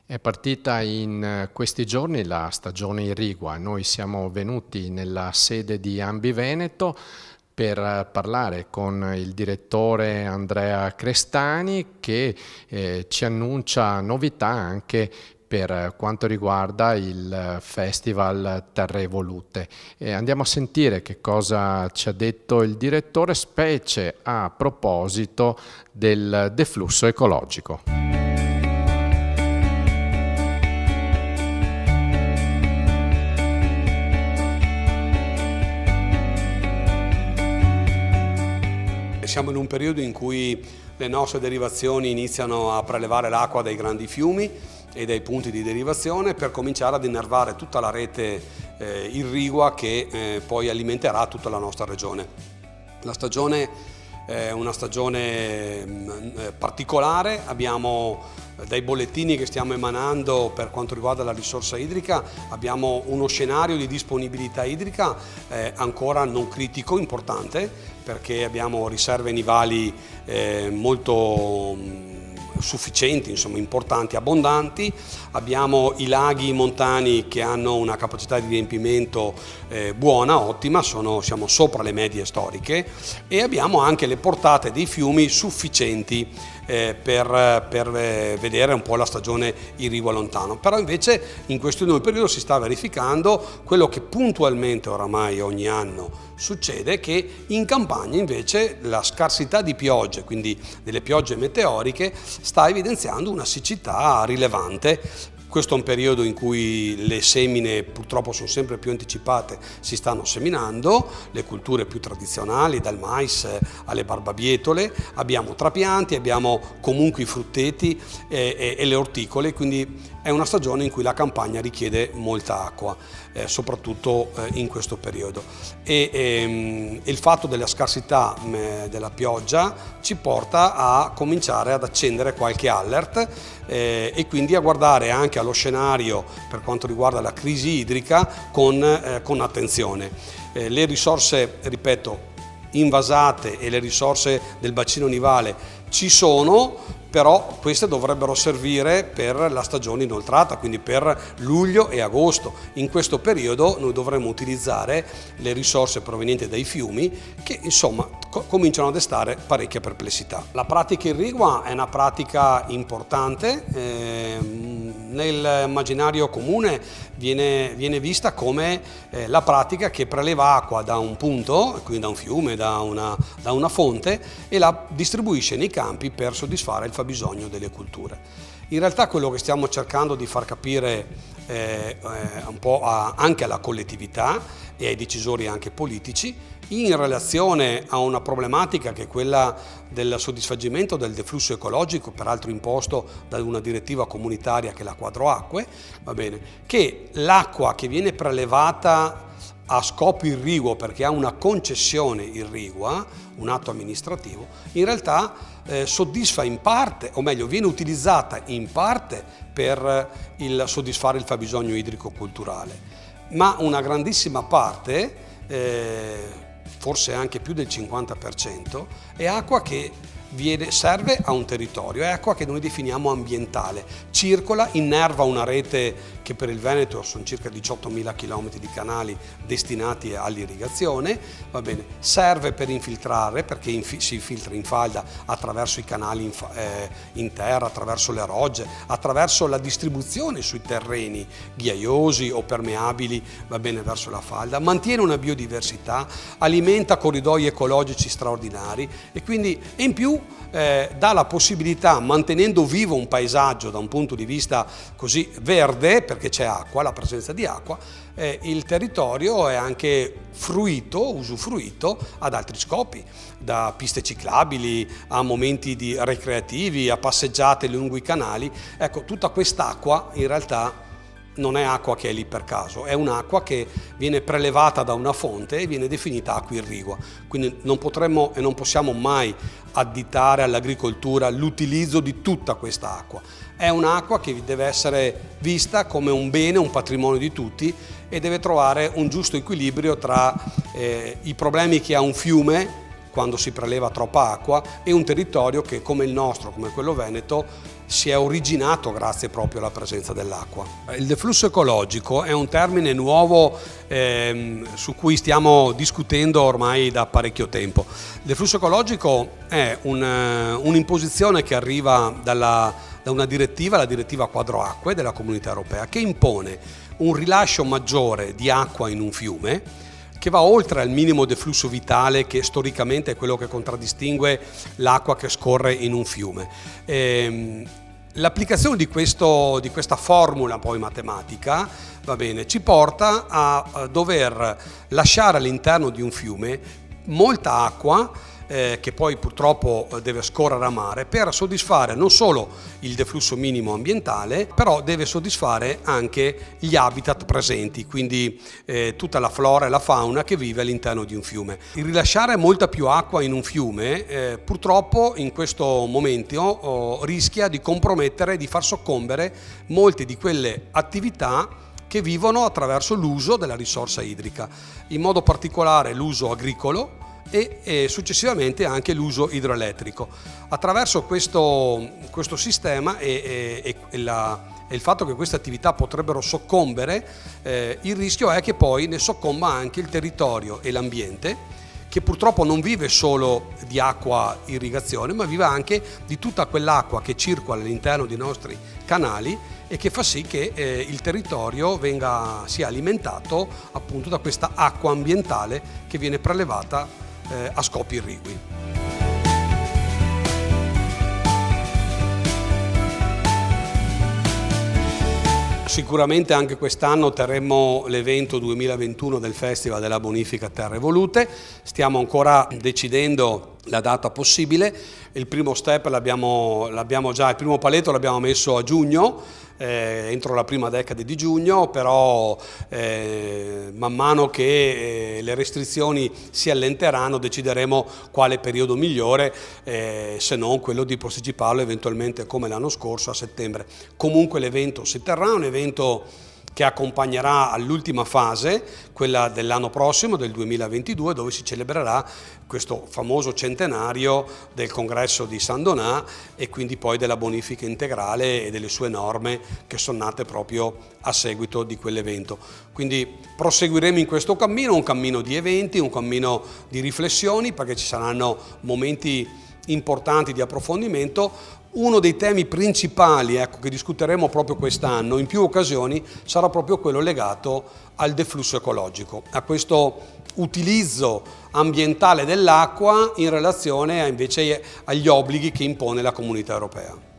È partita in questi giorni la stagione irrigua. Noi siamo venuti nella sede di Ambi Veneto per parlare con il direttore Andrea Crestani che ci annuncia novità anche per quanto riguarda il Festival Terre Evolute. Andiamo a sentire che cosa ci ha detto il direttore, specie a proposito del deflusso ecologico. Siamo in un periodo in cui le nostre derivazioni iniziano a prelevare l'acqua dai grandi fiumi e dai punti di derivazione per cominciare ad innervare tutta la rete irrigua che poi alimenterà tutta la nostra regione. La stagione è una stagione particolare, abbiamo dai bollettini che stiamo emanando per quanto riguarda la risorsa idrica, abbiamo uno scenario di disponibilità idrica ancora non critico, importante, perché abbiamo riserve nivali molto sufficienti, insomma importanti, abbondanti. Abbiamo i laghi montani che hanno una capacità di riempimento buona, ottima, siamo sopra le medie storiche, e abbiamo anche le portate dei fiumi sufficienti per vedere un po' la stagione irrigua lontano. Però invece in questo nuovo periodo si sta verificando quello che puntualmente oramai ogni anno succede, che in campagna invece la scarsità di piogge, quindi delle piogge meteoriche, sta evidenziando una siccità rilevante. Questo è un periodo in cui le semine purtroppo sono sempre più anticipate, si stanno seminando, le culture più tradizionali, dal mais alle barbabietole, abbiamo trapianti, abbiamo comunque i frutteti e le orticole, quindi è una stagione in cui la campagna richiede molta acqua, soprattutto in questo periodo. E il fatto della scarsità della pioggia ci porta a cominciare ad accendere qualche alert e quindi a guardare anche allo scenario per quanto riguarda la crisi idrica con attenzione. Le risorse, ripeto, invasate e le risorse del bacino nivale ci sono, però queste dovrebbero servire per la stagione inoltrata, quindi per luglio e agosto. In questo periodo noi dovremo utilizzare le risorse provenienti dai fiumi che insomma cominciano a destare parecchia perplessità. La pratica irrigua è una pratica importante, nell'immaginario comune viene vista come la pratica che preleva acqua da un punto, quindi da un fiume, da una fonte, e la distribuisce nei campi per soddisfare il fabbisogno delle culture. In realtà quello che stiamo cercando di far capire un po' anche alla collettività e ai decisori anche politici, in relazione a una problematica che è quella del soddisfacimento del deflusso ecologico, peraltro imposto da una direttiva comunitaria che è la Quadro Acque, va bene, che l'acqua che viene prelevata a scopo irriguo perché ha una concessione irrigua, un atto amministrativo, in realtà soddisfa in parte, o meglio viene utilizzata in parte per soddisfare il fabbisogno idrico culturale, ma una grandissima parte, forse anche più del 50%, è acqua che serve a un territorio, è acqua che noi definiamo ambientale, circola, innerva una rete che per il Veneto sono circa 18.000 km di canali destinati all'irrigazione, va bene, serve per infiltrare perché si infiltra in falda attraverso i canali in terra, attraverso le rogge, attraverso la distribuzione sui terreni ghiaiosi o permeabili, va bene, verso la falda, mantiene una biodiversità, alimenta corridoi ecologici straordinari e quindi in più dà la possibilità, mantenendo vivo un paesaggio da un punto di vista così verde, perché c'è acqua, la presenza di acqua, il territorio è anche usufruito ad altri scopi, da piste ciclabili a momenti ricreativi, a passeggiate lungo i canali. Ecco, tutta quest'acqua in realtà non è acqua che è lì per caso, è un'acqua che viene prelevata da una fonte e viene definita acqua irrigua. Quindi non potremmo e non possiamo mai additare all'agricoltura l'utilizzo di tutta questa acqua. È un'acqua che deve essere vista come un bene, un patrimonio di tutti e deve trovare un giusto equilibrio tra i problemi che ha un fiume quando si preleva troppa acqua e un territorio che come il nostro, come quello veneto, si è originato grazie proprio alla presenza dell'acqua. Il deflusso ecologico è un termine nuovo su cui stiamo discutendo ormai da parecchio tempo. Il deflusso ecologico è un'imposizione che arriva da una direttiva, la direttiva quadro acque della Comunità Europea, che impone un rilascio maggiore di acqua in un fiume, che va oltre al minimo deflusso vitale, che storicamente è quello che contraddistingue l'acqua che scorre in un fiume. L'applicazione di questa formula poi matematica, va bene, ci porta a dover lasciare all'interno di un fiume molta acqua che poi purtroppo deve scorrere a mare per soddisfare non solo il deflusso minimo ambientale, però deve soddisfare anche gli habitat presenti, quindi tutta la flora e la fauna che vive all'interno di un fiume. Il rilasciare molta più acqua in un fiume purtroppo in questo momento rischia di compromettere, di far soccombere molte di quelle attività che vivono attraverso l'uso della risorsa idrica, in modo particolare l'uso agricolo e successivamente anche l'uso idroelettrico. Attraverso questo sistema e il fatto che queste attività potrebbero soccombere, il rischio è che poi ne soccomba anche il territorio e l'ambiente, che purtroppo non vive solo di acqua irrigazione, ma vive anche di tutta quell'acqua che circola all'interno dei nostri canali e che fa sì che il territorio sia alimentato appunto da questa acqua ambientale che viene prelevata a scopi irrigui. Sicuramente anche quest'anno terremo l'evento 2021 del Festival della Bonifica Terre Volute. Stiamo ancora decidendo la data possibile. Il primo step il primo paletto l'abbiamo messo a giugno, entro la prima decade di giugno, però man mano che le restrizioni si allenteranno decideremo quale periodo migliore, se non quello di posticiparlo eventualmente come l'anno scorso a settembre. Comunque l'evento si terrà, un evento che accompagnerà all'ultima fase, quella dell'anno prossimo, del 2022, dove si celebrerà questo famoso centenario del congresso di San Donà e quindi poi della bonifica integrale e delle sue norme che sono nate proprio a seguito di quell'evento. Quindi proseguiremo in questo cammino, un cammino di eventi, un cammino di riflessioni, perché ci saranno momenti importanti di approfondimento. Uno dei temi principali che discuteremo proprio quest'anno in più occasioni sarà proprio quello legato al deflusso ecologico, a questo utilizzo ambientale dell'acqua in relazione invece agli obblighi che impone la Comunità Europea.